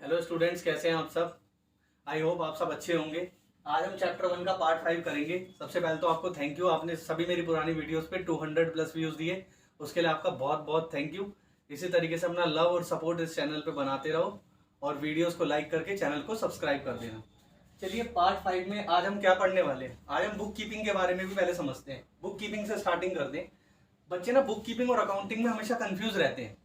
Hello students, कैसे हैं आप सब। आई होप आप सब अच्छे होंगे। आज हम चैप्टर 1 का पार्ट 5 करेंगे। सबसे पहले तो आपको थैंक यू, आपने सभी मेरी पुरानी वीडियोस पे 200 प्लस व्यूज़ दिए, उसके लिए आपका बहुत बहुत थैंक यू। इसी तरीके से अपना लव और सपोर्ट इस चैनल पे बनाते रहो और वीडियोस को लाइक करके चैनल को सब्सक्राइब कर देना। चलिए पार्ट 5 में आज हम क्या पढ़ने वाले हैं। आज हम बुक कीपिंग के बारे में भी पहले समझते हैं। बुक कीपिंग से स्टार्टिंग करते हैं। बच्चे ना बुक कीपिंग और अकाउंटिंग में हमेशा कंफ्यूज रहते हैं,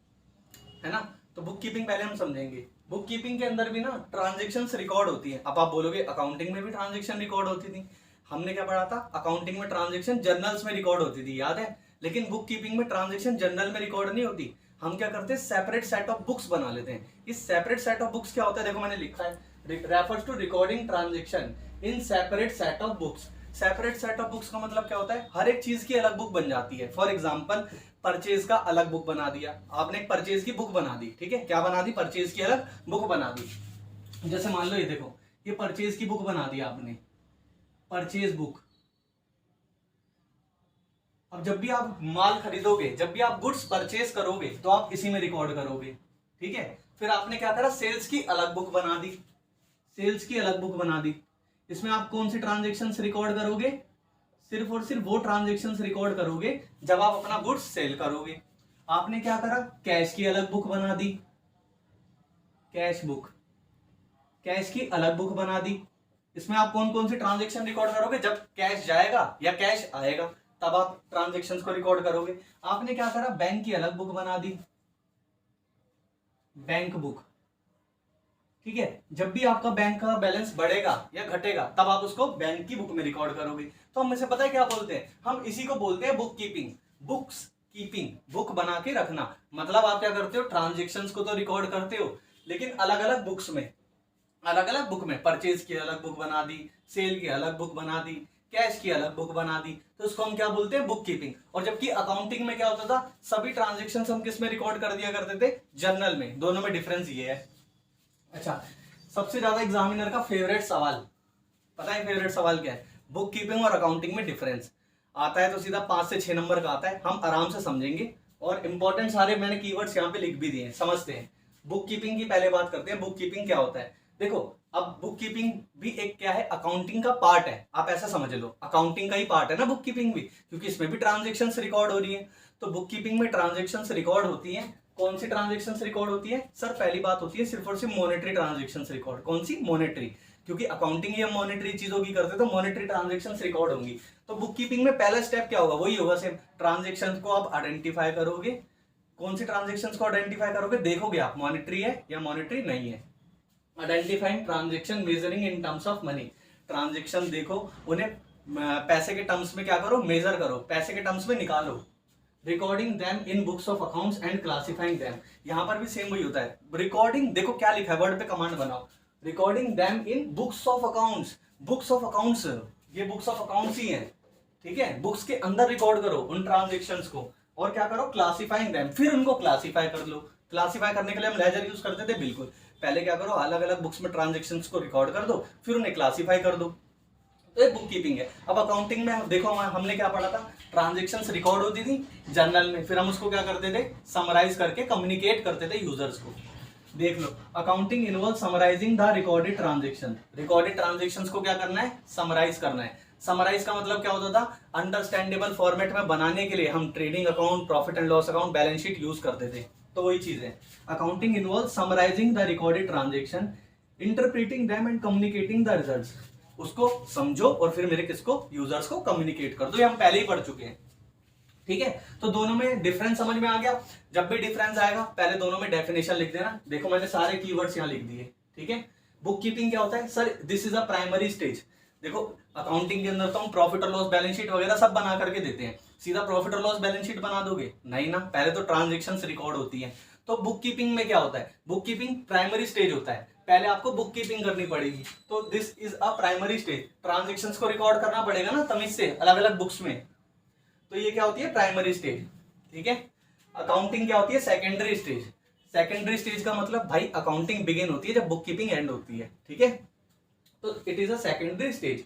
है ना। तो बुक कीपिंग पहले हम समझेंगे। बुक कीपिंग के अंदर भी ना ट्रांजेक्शन्स रिकॉर्ड होती है। अब आप बोलोगे अकाउंटिंग में भी ट्रांजेक्शन रिकॉर्ड होती थी। हमने क्या पढ़ा था, अकाउंटिंग में ट्रांजेक्शन जर्नल्स में रिकॉर्ड होती थी, याद है। लेकिन बुक कीपिंग में ट्रांजेक्शन जर्नल में रिकॉर्ड नहीं होती। हम क्या करते हैं, सेपरेट सेट ऑफ बुक्स बना लेते हैं। इस सेपरेट सेट ऑफ बुक्स क्या होता है, देखो मैंने लिखा है, refers to recording transaction in separate set of books. Separate set of books का मतलब क्या होता है, हर एक चीज की अलग बुक बन जाती है। फॉर एग्जाम्पल, परचेज का अलग बुक बना दिया आपने, एक परचेज की बुक बना दी, ठीक है। क्या बना दी, परचेज की अलग बुक बना दी। जैसे मान लो ये देखो, ये परचेज की बुक बना दी आपने, परचेज बुक। अब जब भी आप माल खरीदोगे, जब भी आप गुड्स परचेज करोगे, तो आप इसी में रिकॉर्ड करोगे, ठीक है। फिर आपने क्या करा, सेल्स की अलग बुक बना दी, सेल्स की अलग बुक बना दी। इसमें आप कौन सी ट्रांजेक्शन्स रिकॉर्ड करोगे, सिर्फ और सिर्फ वो ट्रांजेक्शन्स रिकॉर्ड करोगे जब आप अपना गुड्स सेल करोगे। आपने क्या करा, कैश की अलग बुक बना दी, कैश बुक, कैश की अलग बुक बना दी। इसमें आप कौन कौन सी ट्रांजेक्शन रिकॉर्ड करोगे, जब कैश जाएगा या कैश आएगा तब आप ट्रांजेक्शन्स को रिकॉर्ड करोगे। आपने क्या करा, बैंक की अलग बुक बना दी, बैंक बुक, ठीक है। जब भी आपका बैंक का बैलेंस बढ़ेगा या घटेगा तब आप उसको बैंक की बुक में रिकॉर्ड करोगे। तो हम इसे पता है क्या बोलते हैं, हम इसी को बोलते हैं book keeping. Books keeping, book बना के रखना, मतलब आप क्या करते हो, ट्रांजेक्शन्स को तो रिकॉर्ड करते हो लेकिन अलग अलग बुक्स में, अलग अलग बुक में। परचेज की अलग बुक बना दी, सेल की अलग बुक बना दी, कैश की अलग बुक बना दी, तो उसको हम क्या बोलते हैं, बुक कीपिंग। और जबकि अकाउंटिंग में क्या होता था, सभी ट्रांजेक्शन्स हम किस में रिकॉर्ड कर दिया करते थे, जर्नल में। दोनों में डिफरेंस ये है। अच्छा, सबसे ज्यादा एग्जामिनर का फेवरेट सवाल, पता है फेवरेट सवाल क्या है, बुक कीपिंग और अकाउंटिंग में डिफरेंस आता है तो सीधा 5 से 6 नंबर का आता है। हम आराम से समझेंगे और इंपॉर्टेंट सारे मैंने कीवर्ड्स यहाँ पे लिख भी दिए हैं, समझते हैं। बुक कीपिंग की पहले बात करते हैं, बुक कीपिंग क्या होता है। देखो, अब बुक कीपिंग भी एक क्या है, अकाउंटिंग का पार्ट है। आप ऐसा समझ लो, अकाउंटिंग का ही पार्ट है ना बुक कीपिंग भी, क्योंकि इसमें भी ट्रांजेक्शन्स रिकॉर्ड हो रही है। तो बुक कीपिंग में ट्रांजेक्शन्स रिकॉर्ड होती है। कौन सी ट्रांजेक्शन्स रिकॉर्ड होती है सर, पहली बात होती है सिर्फ और सिर्फ मॉनेटरी ट्रांजेक्शन्स रिकॉर्ड। कौन सी, मॉनेटरी, क्योंकि अकाउंटिंग ही हम मॉनेटरी चीजों की करते हैं, तो मॉनेटरी ट्रांजेक्शन्स रिकॉर्ड होंगी। तो बुक कीपिंग में पहला स्टेप क्या होगा, वही होगा सेम, ट्रांजेक्शन्स को आप आइडेंटिफाई करोगे। कौन सी ट्रांजेक्शन्स को आइडेंटिफाई करोगे, देखोगे आप मॉनेटरी है या मॉनेटरी नहीं है। Identifying transaction measuring in terms of money, transaction देखो, उन्हें पैसे के टर्म्स में क्या करो, मेजर करो, पैसे के टर्म्स में निकालो। Recording them in books of accounts and classifying them, यहां पर भी सेम वही होता है। रिकॉर्डिंग देखो क्या लिखा है, वर्ड पे कमांड बनाओ, recording them in books of accounts. Books of accounts, ये बुक्स ऑफ अकाउंट्स ही है, ठीक है। बुक्स के अंदर रिकॉर्ड करो उन ट्रांजेक्शन्स को, और क्या करो, क्लासिफाइंग देम, फिर उनको क्लासिफाई कर लो। क्लासिफाई करने के लिए हम लेजर यूज करते थे, बिल्कुल। पहले क्या करो, अलग अलग बुक्स में ट्रांजेक्शन्स को रिकॉर्ड कर दो, फिर उन्हें क्लासिफाई कर दो। तो ये बुक कीपिंग है। अब अकाउंटिंग में देखो, हमने क्या पढ़ा था, ट्रांजेक्शन्स रिकॉर्ड होती थी जर्नल में, फिर हम उसको क्या करते थे, समराइज करके कम्युनिकेट करते थे यूजर्स को। देख लो, accounting involve summarising the recorded transaction. Recorded transactions को क्या करना है, समराइज करना है। समराइज का मतलब क्या होता था, अंडरस्टैंडेबल फॉर्मेट में बनाने के लिए हम trading account, profit and loss account, balance sheet use करते थे। तो वही चीज है, accounting involve summarising the recorded transaction, interpreting them and communicating the results. उसको समझो और फिर मेरे किसको, यूजर्स को कम्युनिकेट कर दो, ये हम पहले ही पढ़ चुके हैं, ठीक है। तो दोनों में डिफरेंस समझ में आ गया। जब भी डिफरेंस आएगा पहले दोनों में डेफिनेशन लिख देना। देखो मैंने सारे कीवर्ड्स यहाँ लिख दिए, ठीक है। बुक कीपिंग क्या होता है sir, this is a primary stage. देखो अकाउंटिंग के अंदर तो हम प्रॉफिट और लॉस बैलेंस शीट वगैरह सब बना करके देते हैं, सीधा प्रॉफिट और लॉस बैलेंस शीट बना दोगे, नहीं ना, पहले तो ट्रांजेक्शन्स रिकॉर्ड होती है। तो बुक कीपिंग में क्या होता है, बुक कीपिंग प्राइमरी स्टेज होता है, पहले आपको बुक कीपिंग करनी पड़ेगी। तो this is a primary stage, transactions को रिकॉर्ड करना पड़ेगा ना तमीज से अलग अलग बुक्स में, तो ये क्या होती है, प्राइमरी स्टेज, ठीक है। अकाउंटिंग क्या होती है, सेकेंडरी स्टेज। सेकेंडरी स्टेज का मतलब भाई अकाउंटिंग बिगिन होती है जब बुक कीपिंग एंड होती है, ठीक है। तो it is a secondary stage.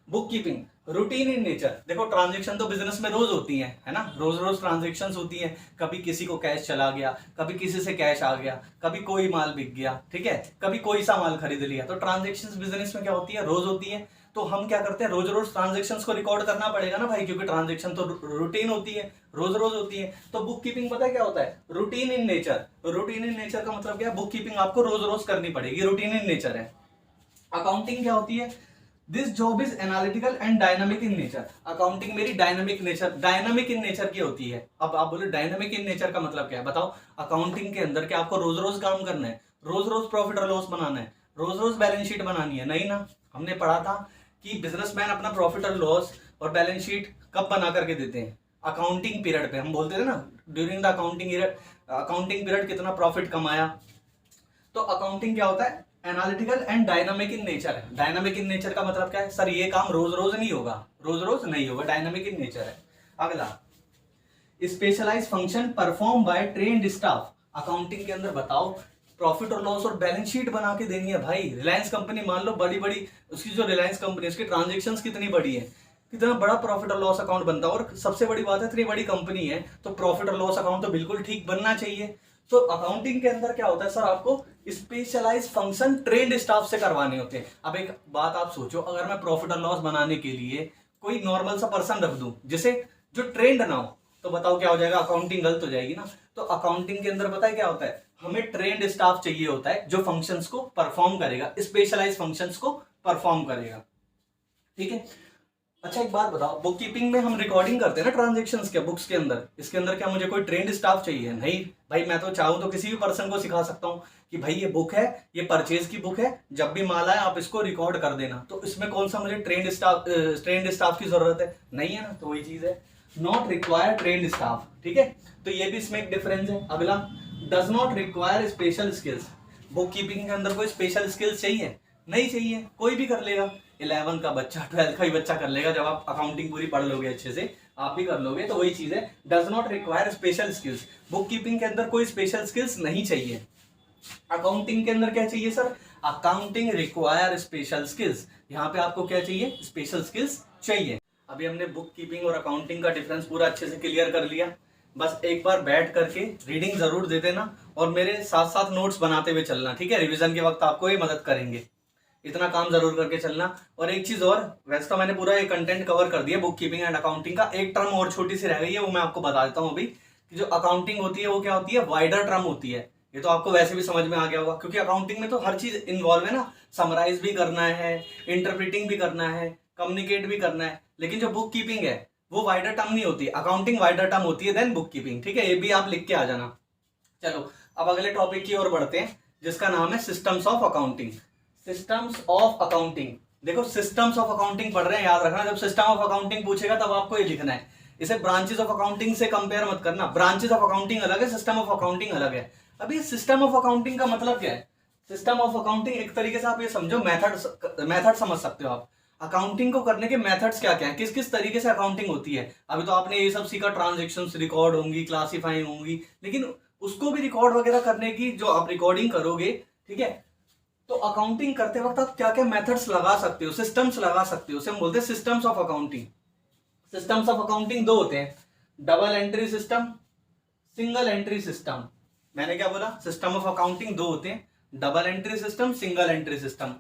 Book keeping routine in nature. देखो ट्रांजेक्शन तो बिजनेस में रोज होती है ना, रोज रोज ट्रांजेक्शन होती है। कभी किसी को कैश चला गया, कभी किसी से कैश आ गया, कभी कोई माल बिक गया, ठीक है, कभी कोई सा माल खरीद लिया। तो ट्रांजेक्शन बिजनेस में क्या होती है, रोज होती है। तो हम क्या करते हैं, रोज रोज ट्रांजेक्शन को रिकॉर्ड करना पड़ेगा ना भाई, क्योंकि ट्रांजेक्शन तो रूटीन होती है, रोज रोज होती है। तो बुक कीपिंग पता है क्या होता है, routine in nature. Routine in nature का मतलब क्या है, बुक कीपिंग आपको रोज रोज करनी पड़ेगी, रूटीन इन नेचर है। अकाउंटिंग क्या होती है, this job is analytical and dynamic in nature. Accounting मेरी डायनामिक इन नेचर की होती है। अब आप बोले डायनामिक इन नेचर का मतलब क्या है, बताओ। अकाउंटिंग के अंदर क्या आपको रोज रोज काम करना है, रोज रोज प्रॉफिट और लॉस बनाना है, रोज रोज बैलेंस शीट बनानी है, नहीं ना। हमने पढ़ा था कि बिजनेसमैन अपना प्रॉफिट और लॉस और बैलेंस शीट कब बना करके देते हैं, अकाउंटिंग पीरियड पे। हम बोलते थे ना ड्यूरिंग द अकाउंटिंग पीरियड कितना प्रॉफिट कमाया। तो अकाउंटिंग क्या होता है, analytical and dynamic in nature है। डायनामिक इन नेचर का मतलब क्या है, सर ये काम रोज रोज नहीं होगा, रोज रोज नहीं होगा, डायनामिक इन नेचर है। अगला specialise function perform by trained staff. Accounting के अंदर बताओ प्रॉफिट और लॉस और बैलेंस शीट बना के देनी है भाई। रिलायंस कंपनी मान लो बड़ी बड़ी, उसकी जो रिलायंस कंपनी उसकी ट्रांजेक्शन्स कितनी बड़ी है, कितना बड़ा प्रॉफिट और लॉस अकाउंट बनता है। और सबसे बड़ी बात है इतनी बड़ी कंपनी है तो प्रॉफिट और लॉस अकाउंट तो बिल्कुल ठीक बनना चाहिए। तो अकाउंटिंग के अंदर क्या होता है सर, आपको स्पेशलाइज फंक्शन ट्रेंड स्टाफ से करवाने होते हैं। अब एक बात आप सोचो, अगर मैं प्रॉफिट और लॉस बनाने के लिए कोई नॉर्मल सा पर्सन रख दूं जिसे जो ट्रेंड ना हो, तो बताओ क्या हो जाएगा, अकाउंटिंग गलत हो जाएगी ना। तो अकाउंटिंग के अंदर पता है क्या होता है, हमें ट्रेंड स्टाफ चाहिए होता है जो फंक्शंस को परफॉर्म करेगा, स्पेशलाइज फंक्शंस को परफॉर्म करेगा, ठीक है। अच्छा एक बात बताओ, बुक कीपिंग में हम रिकॉर्डिंग करते हैं ना ट्रांजेक्शन्स के बुक्स के अंदर, इसके अंदर क्या मुझे कोई ट्रेंड स्टाफ चाहिए, नहीं भाई। मैं तो चाहूँ तो किसी भी पर्सन को सिखा सकता हूँ कि भाई ये बुक है, ये परचेज की बुक है, जब भी माल आए आप इसको रिकॉर्ड कर देना। तो इसमें कौन सा मुझे ट्रेंड स्टाफ की जरूरत है, नहीं है ना। तो वही चीज है, नॉट रिक्वायर ट्रेंड स्टाफ, ठीक है। तो ये भी इसमें एक डिफरेंस है। अगला does not require special skills. Book keeping के अंदर कोई स्पेशल स्किल्स चाहिए, नहीं चाहिए, कोई भी कर लेगा। 11 का बच्चा 12 का ही बच्चा कर लेगा, जब आप अकाउंटिंग पूरी पढ़ लोगे अच्छे से आप भी कर लोगे। तो वही चीज है, does not require special skills. Book keeping के अंदर कोई स्पेशल स्किल्स नहीं चाहिए। अकाउंटिंग के अंदर क्या चाहिए sir, accounting require special skills. यहाँ पे आपको क्या चाहिए, स्पेशल स्किल्स चाहिए। अभी हमने बुक कीपिंग और अकाउंटिंग का डिफरेंस पूरा अच्छे से क्लियर कर लिया। बस एक बार बैठ करके रीडिंग जरूर दे देना और मेरे साथ साथ नोट्स बनाते हुए चलना, ठीक है। रिवीजन के वक्त आपको ये मदद करेंगे, इतना काम जरूर करके चलना। और एक चीज और, वैसे तो मैंने पूरा ये कंटेंट कवर कर दिया बुक कीपिंग एंड अकाउंटिंग का, एक टर्म और छोटी सी रह गई है, वो मैं आपको बता देता हूँ अभी कि जो अकाउंटिंग होती है वो क्या होती है, वाइडर टर्म होती है। ये तो आपको वैसे भी समझ में आ गया होगा, क्योंकि अकाउंटिंग में तो हर चीज इन्वॉल्व है ना, समराइज भी करना है, इंटरप्रिटिंग भी करना है, कम्युनिकेट भी करना है। लेकिन जो बुक कीपिंग है वो वाइडर टर्म नहीं होती, अकाउंटिंग वाइडर टर्म होती है देन बुक कीपिंग, ठीक है। ये भी आप लिख के आ जाना। चलो अब अगले टॉपिक की ओर बढ़ते हैं, जिसका नाम है systems of accounting. Systems of accounting, देखो सिस्टम्स ऑफ अकाउंटिंग पढ़ रहे हैं, याद रखना जब सिस्टम ऑफ अकाउंटिंग पूछेगा तब आपको ये लिखना है। इसे ब्रांचेस ऑफ अकाउंटिंग से कंपेयर मत करना, ब्रांचेस ऑफ अकाउंटिंग अलग है, सिस्टम ऑफ अकाउंटिंग अलग है। अभी सिस्टम ऑफ अकाउंटिंग का मतलब क्या है, सिस्टम ऑफ अकाउंटिंग एक तरीके से आप ये समझो मेथड समझ सकते हो आप। अकाउंटिंग को करने के मेथड्स क्या क्या है, किस किस तरीके से अकाउंटिंग होती है। अभी तो आपने ये सब सीखा, ट्रांजेक्शन्स रिकॉर्ड होंगी, क्लासिफाइंग होंगी, लेकिन उसको भी रिकॉर्ड वगैरह करने की जो आप रिकॉर्डिंग करोगे, ठीक है, तो अकाउंटिंग करते वक्त आप क्या क्या मेथड्स लगा सकते हो, सिस्टम्स लगा सकते हो, उसे हम बोलते हैं systems of accounting. Systems of accounting दो होते हैं, double entry system, single entry system. मैंने क्या बोला, सिस्टम ऑफ अकाउंटिंग दो होते हैं, double entry system, single entry system.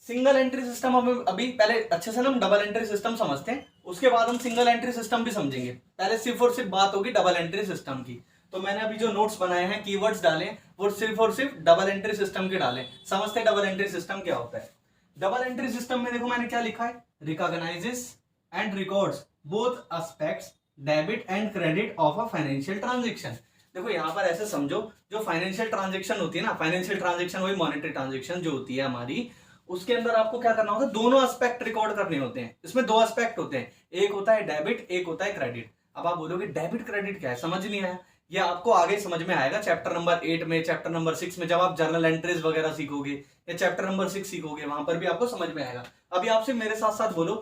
Single entry system अभी पहले अच्छे से ना हम डबल एंट्री सिस्टम समझते हैं, उसके बाद हम सिंगल एंट्री सिस्टम भी समझेंगे। पहले सिर्फ और सिर्फ बात होगी डबल एंट्री सिस्टम की। तो मैंने अभी जो नोट्स बनाए हैं, कीवर्ड्स डाले, वो सिर्फ और सिर्फ डबल एंट्री सिस्टम के डाले। समझते हैं डबल एंट्री सिस्टम क्या होता है। डबल एंट्री सिस्टम में देखो मैंने क्या लिखा है, recognises and records both aspects debit and credit of a financial transaction. देखो यहाँ पर ऐसे समझो, जो फाइनेंशियल ट्रांजेक्शन होती है ना, फाइनेंशियल ट्रांजेक्शन वही मॉनेटरी ट्रांजेक्शन जो होती है हमारी, उसके अंदर आपको क्या करना होता है, दोनों एस्पेक्ट रिकॉर्ड करने होते हैं। इसमें दो एस्पेक्ट होते हैं, एक होता है डेबिट, एक होता है क्रेडिट। अब आप बोलोगे डेबिट क्रेडिट क्या है, समझ नहीं आया, ये आपको आगे समझ में आएगा चैप्टर नंबर 8 में, चैप्टर नंबर 6 में, जब आप जर्नल एंट्रीज वगैरह सीखोगे या चैप्टर नंबर 6 सीखोगे, वहां पर भी आपको समझ में आएगा। अभी आपसे मेरे साथ साथ बोलो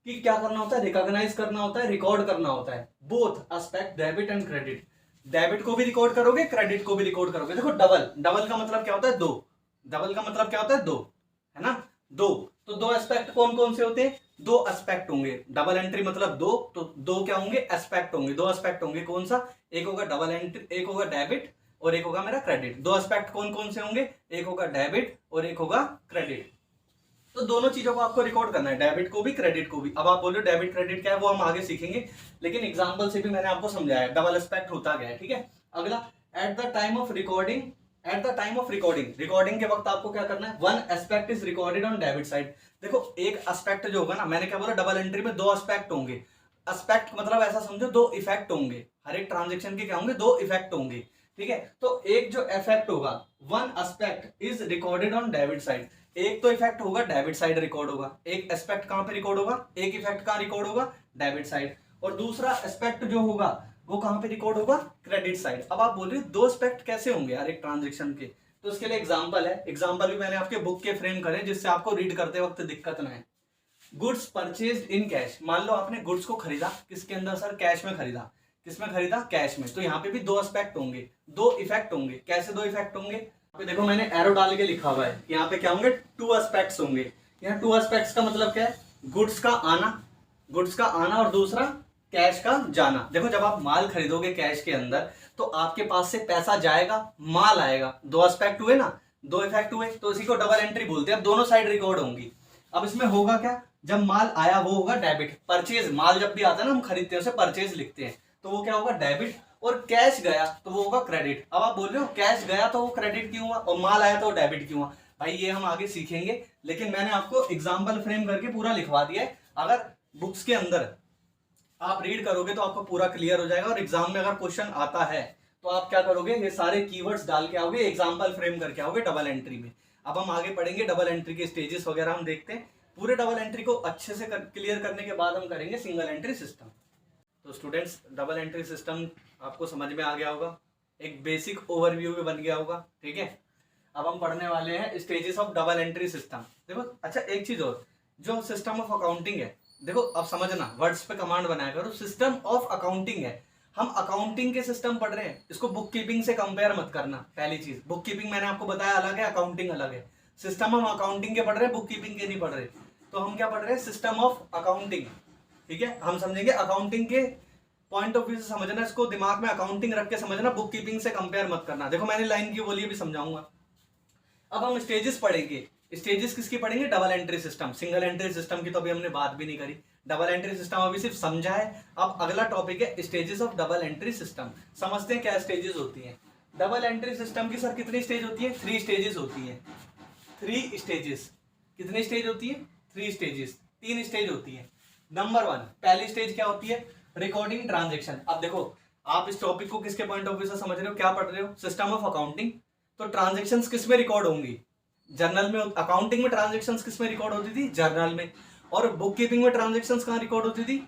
कि क्या करना होता है, रिकॉग्नाइज करना होता है, रिकॉर्ड करना होता है, both aspect debit and credit. Debit को भी रिकॉर्ड करोगे, क्रेडिट को भी रिकॉर्ड करोगे। देखो डबल, डबल का मतलब क्या होता है, दो। डबल का मतलब क्या होता है, दो, है ना। दो। तो दो एस्पेक्ट कौन कौन से होते हैं? दो एस्पेक्ट होंगे। डबल एंट्री मतलब दो, तो दो क्या होंगे? एस्पेक्ट होंगे। दो एस्पेक्ट होंगे। कौन सा? एक होगा डबल एंट्री, एक होगा डेबिट और एक होगा मेरा क्रेडिट। दो एस्पेक्ट कौन कौन से होंगे? एक होगा डेबिट और एक होगा क्रेडिट। तो दोनों चीजों को आपको रिकॉर्ड करना है, डेबिट को भी क्रेडिट को भी। अब आप बोल रहे हो डेबिट क्रेडिट क्या है, वो हम आगे सीखेंगे, लेकिन एग्जांपल से भी मैंने आपको समझाया डबल एस्पेक्ट होता क्या है। ठीक है, अगला, at the time of recording, at the time of recording, recording के वक्त आपको क्या करना है? One aspect is recorded on debit side. देखो एक एस्पेक्ट जो होगा ना, मैंने क्या बोला, डबल एंट्री में दो एस्पेक्ट होंगे। एस्पेक्ट मतलब ऐसा समझो दो इफेक्ट होंगे, हर एक ट्रांजेक्शन के क्या होंगे? दो इफेक्ट होंगे। ठीक है, तो एक जो इफेक्ट होगा, one aspect is recorded on debit side, एक तो इफेक्ट होगा डेबिट साइड रिकॉर्ड होगा। एक एस्पेक्ट कहां पे रिकॉर्ड होगा? एक इफेक्ट कहां रिकॉर्ड होगा? Debit side. और दूसरा एस्पेक्ट जो होगा वो कहां पे रिकॉर्ड होगा? Credit side. अब आप बोल रहे हो दो एस्पेक्ट कैसे होंगे यार एक ट्रांजेक्शन के? तो उसके लिए एग्जांपल है, एग्जांपल भी मैंने आपके बुक के फ्रेम करे जिससे आपको रीड करते वक्त दिक्कत ना है। गुड्स परचेज्ड इन कैश, मान लो आपने गुड्स को खरीदा किसके अंदर सर? कैश में खरीदा। किसमें खरीदा? कैश में। तो यहाँ पे भी दो एस्पेक्ट होंगे, दो इफेक्ट होंगे। कैसे दो इफेक्ट होंगे? देखो मैंने एरो डाल के लिखा हुआ है, यहाँ पे क्या होंगे? टू एस्पेक्ट्स होंगे। यहाँ टू एस्पेक्ट्स का मतलब क्या है? गुड्स का आना, गुड्स का आना और दूसरा कैश का जाना। देखो जब आप माल खरीदोगे कैश के अंदर तो आपके पास से पैसा जाएगा, माल आएगा। दो एस्पेक्ट हुए ना, दो इफेक्ट हुए, तो इसी को डबल एंट्री बोलते हैं। अब दोनों साइड रिकॉर्ड होंगी। अब इसमें होगा क्या? जब माल आया वो होगा डेबिट। परचेज, माल जब भी आता है ना हम खरीदते हैं उसे परचेज लिखते हैं, तो वो क्या होगा? डेबिट। और कैश गया तो वो होगा क्रेडिट। अब आप बोल रहे हो कैश गया तो वो क्रेडिट क्यों हुआ और माल आया तो वो डेबिट क्यों हुआ? भाई ये हम आगे सीखेंगे, लेकिन मैंने आपको एग्जाम्पल फ्रेम करके पूरा लिखवा दिया है। अगर बुक्स के अंदर आप रीड करोगे तो आपको पूरा क्लियर हो जाएगा, और एग्जाम में अगर क्वेश्चन आता है तो आप क्या करोगे? ये सारे कीवर्ड्स डाल के आओगे, एग्जाम्पल फ्रेम करके आओगे डबल एंट्री में। अब हम आगे पढ़ेंगे डबल एंट्री के स्टेजेस वगैरह हम देखते हैं। पूरे डबल एंट्री को अच्छे से क्लियर करने के बाद हम करेंगे सिंगल एंट्री सिस्टम। तो स्टूडेंट्स डबल एंट्री सिस्टम आपको समझ में आ गया होगा, एक बेसिक ओवरव्यू भी बन गया होगा। ठीक है, अब हम पढ़ने वाले हैं stages of double entry system. देखो अच्छा एक चीज और, जो सिस्टम ऑफ अकाउंटिंग है, देखो अब समझना, वर्ड्स पे कमांड बनाया करो। सिस्टम ऑफ अकाउंटिंग है, हम अकाउंटिंग के सिस्टम पढ़ रहे हैं, इसको बुक कीपिंग से कंपेयर मत करना। पहली चीज, बुक कीपिंग मैंने आपको बताया अलग है, अकाउंटिंग अलग है। सिस्टम हम अकाउंटिंग के पढ़ रहे हैं, बुक कीपिंग के नहीं पढ़ रहे। तो हम क्या पढ़ रहे हैं? System of accounting. ठीक है, हम समझेंगे अकाउंटिंग के पॉइंट ऑफ व्यू से समझना, इसको दिमाग में अकाउंटिंग रख के समझना, बुक कीपिंग से कंपेयर मत करना। देखो मैंने लाइन की बोली भी समझाऊंगा। अब हम स्टेजेस पढ़ेंगे। स्टेजेस किसकी पढ़ेंगे? Double entry system. Single entry system की तो अभी हमने बात भी नहीं करी, डबल एंट्री सिस्टम अभी सिर्फ समझा है। अब अगला टॉपिक है stages of double entry system. समझते हैं क्या स्टेजेस होती हैं। डबल एंट्री सिस्टम की सर कितनी स्टेज होती है? 3 स्टेजेस होती है। 3 स्टेजेस। कितनी स्टेज होती है? 3 स्टेजेस, 3 स्टेज होती है। नंबर 1, पहली स्टेज क्या होती है? Recording transaction. अब देखो आप इस टॉपिक को किसके पॉइंट ऑफ व्यू से समझ रहे हो, क्या पढ़ रहे हो? System of accounting. तो ट्रांजेक्शन्स किस में रिकॉर्ड होंगी? जर्नल में। अकाउंटिंग में ट्रांजेक्शन्स किस में रिकॉर्ड होती थी? जर्नल में। और बुक कीपिंग में ट्रांजेक्शन्स कहाँ रिकॉर्ड होती थी?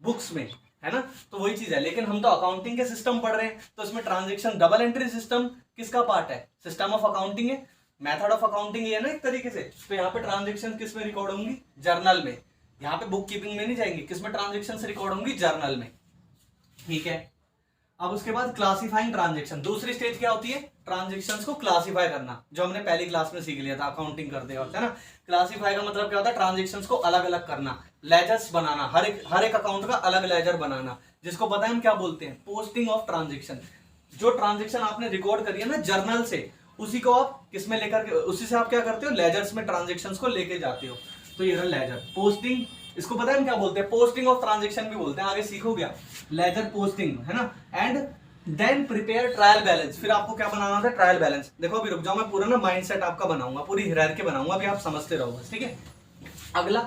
बुक्स में, है ना। तो वही चीज है, लेकिन हम तो अकाउंटिंग के सिस्टम पढ़ रहे हैं, तो इसमें ट्रांजेक्शन डबल एंट्री सिस्टम किसका पार्ट है? सिस्टम ऑफ अकाउंटिंग है, मेथड ऑफ अकाउंटिंग है ना एक तरीके से। तो यहाँ पे ट्रांजेक्शन किस में रिकॉर्ड होंगी? जर्नल में। यहाँ पे बुक कीपिंग में नहीं जाएंगी, किसमें ट्रांजेक्शन रिकॉर्ड होंगी? जर्नल में। ठीक है, अब उसके बाद क्लासिफाइंग ट्रांजेक्शन। दूसरी स्टेज क्या होती है? ट्रांजेक्शन्स को क्लासिफाई करना, जो हमने पहली क्लास में सीख लिया था अकाउंटिंग करते वक्त, है ना। क्लासिफाई का मतलब क्या होता है? ट्रांजेक्शन्स को अलग अलग करना, लेजर्स बनाना, हर एक अकाउंट का अलग लेजर बनाना, जिसको पता है हम क्या बोलते हैं? Posting of transaction. जो ट्रांजेक्शन आपने रिकॉर्ड करी है ना जर्नल से, उसी को आप किसमें लेकर के, उसी से आप क्या करते हो? लेजर्स में ट्रांजेक्शन्स को लेके जाते हो। तो ये रहा लेजर। पोस्टिंग, इसको पता है हम क्या बोलते हैं? पोस्टिंग ऑफ ट्रांजेक्शन भी बोलते हैं, आगे सीखोगे आप। लेजर पोस्टिंग, है ना। And then prepare trial balance. फिर आपको क्या बनाना होता है? Trial balance. देखो अभी रुक जाओ, मैं पूरा ना माइंडसेट आपका बनाऊंगा, पूरी हायरार्की बनाऊंगा, अभी आप समझते रहो बस। ठीक है, अगला,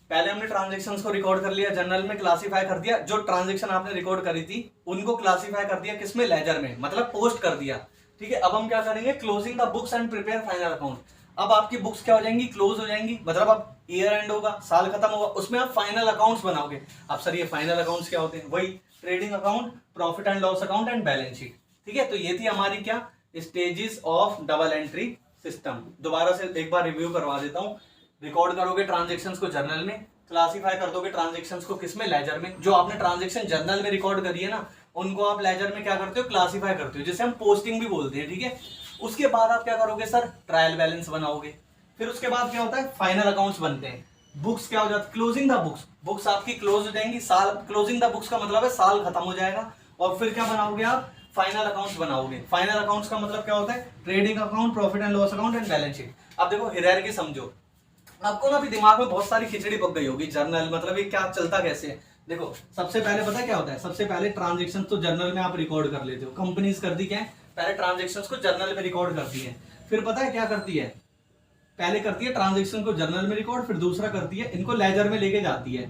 पहले हमने ट्रांजेक्शन्स को रिकॉर्ड कर लिया, जर्नल में क्लासिफाई कर दिया। जो ट्रांजेक्शन आपने रिकॉर्ड करी थी उनको क्लासिफाई कर दिया किसमें? लेजर में, मतलब पोस्ट कर दिया। ठीक है, अब हम क्या करेंगे? Closing the books and prepare final account. अब आपकी बुक्स क्या हो जाएंगी? क्लोज हो जाएंगी, मतलब अब ईयर एंड होगा, साल खत्म होगा, उसमें आप फाइनल अकाउंट्स बनाओगे। अब सर ये फाइनल अकाउंट्स क्या होते हैं? वही trading account, profit and loss account and balance sheet. ठीक है, तो ये थी हमारी क्या? Stages of double entry system. दोबारा से एक बार रिव्यू करवा देता हूँ। रिकॉर्ड करोगे ट्रांजेक्शन्स को जर्नल में, क्लासिफाई कर दोगे ट्रांजेक्शन्स को किसमें? लेजर में। जो आपने ट्रांजेक्शन जर्नल में रिकॉर्ड करी है ना, उनको आप लेजर में क्या करते हो? क्लासिफाई करते हो, जिसे हम पोस्टिंग भी बोलते हैं। ठीक है, उसके बाद आप क्या करोगे सर? ट्रायल बैलेंस बनाओगे। फिर उसके बाद क्या होता है, फाइनल अकाउंट्स बनते हैं। बुक्स क्या हो जाती, क्लोजिंग द बुक्स, बुक्स आपकी क्लोज हो जाएंगी, साल क्लोजिंग द बुक्स का मतलब है साल खत्म हो जाएगा। और फिर क्या बनाओगे आप, फाइनल अकाउंट्स बनाओगे। फाइनल अकाउंट्स का मतलब क्या होता है, trading account, profit and loss account and balance sheet. अब देखो हायरार्की समझो, आपको ना अभी दिमाग में बहुत सारी खिचड़ी पक गई होगी, जर्नल मतलब ये क्या चलता कैसे है। देखो सबसे पहले पता है क्या होता है, सबसे पहले ट्रांजेक्शन तो जर्नल में आप रिकॉर्ड कर लेते हो। कंपनीज करती क्या है, पहले ट्रांजेक्शन्स को जर्नल में रिकॉर्ड करती है, फिर पता है क्या करती है, पहले करती है ट्रांजेक्शन को जर्नल में रिकॉर्ड, फिर दूसरा करती है इनको लेजर में लेके जाती है।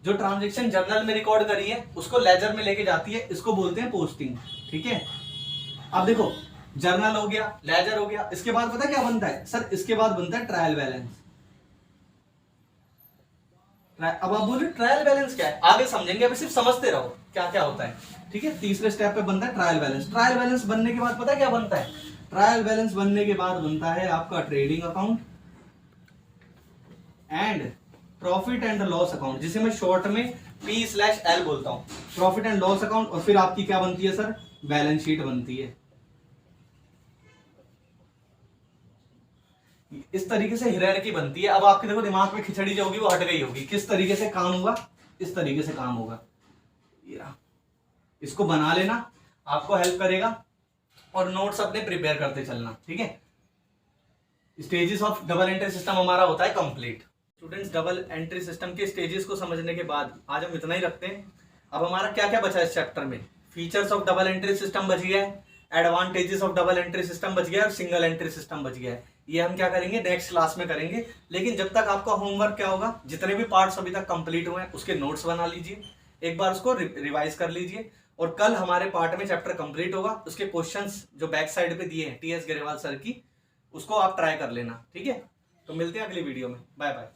जो ट्रांजेक्शन जर्नल में रिकॉर्ड करी है उसको लेजर में लेके जाती है, इसको बोलते हैं पोस्टिंग। ठीक है, अब देखो जर्नल हो गया, लेजर हो गया, इसके बाद पता क्या बनता है सर, इसके बाद बनता है ट्रायल बैलेंस। अब आप बोलिए ट्रायल बैलेंस क्या है, आगे समझेंगे, अभी सिर्फ समझते रहो क्या क्या होता है। ठीक है, तीसरे स्टेप पे बनता है ट्रायल बैलेंस। ट्रायल बैलेंस बनने के बाद पता क्या बनता है, ट्रायल बैलेंस बनने के बाद बनता है आपका trading account and profit and loss account, जिसे मैं शॉर्ट में P/L बोलता हूं, प्रॉफिट एंड लॉस अकाउंट। और फिर आपकी क्या बनती है सर, बैलेंस शीट बनती है। इस तरीके से हायरार्की बनती है। अब आपके देखो दिमाग में खिचड़ी जो होगी वो हट गई होगी, किस तरीके से काम होगा, इस तरीके से काम होगा। इसको बना लेना, आपको हेल्प करेगा, और नोट्स अपने प्रिपेयर करते चलना। ठीक है, stages of double entry system हमारा होता है complete. Students, double entry system के स्टेजेस को समझने के बाद आज हम इतना ही रखते हैं। अब हमारा क्या क्या बचा है इस चैप्टर में, features of double entry system बच गया है, advantages of double entry system बच गया है, और सिंगल एंट्री सिस्टम बच गया है। ये हम क्या करेंगे, नेक्स्ट क्लास में करेंगे। लेकिन जब तक आपका होमवर्क क्या होगा, जितने भी पार्ट्स अभी तक कंप्लीट हुए हैं उसके नोट्स बना लीजिए, एक बार उसको रिवाइज कर लीजिए, और कल हमारे पार्ट में चैप्टर कंप्लीट होगा, उसके क्वेश्चंस जो बैक साइड पे दिए हैं TS गरेवाल सर की, उसको आप ट्राई कर लेना। ठीक है, तो मिलते हैं अगली वीडियो में, बाय बाय।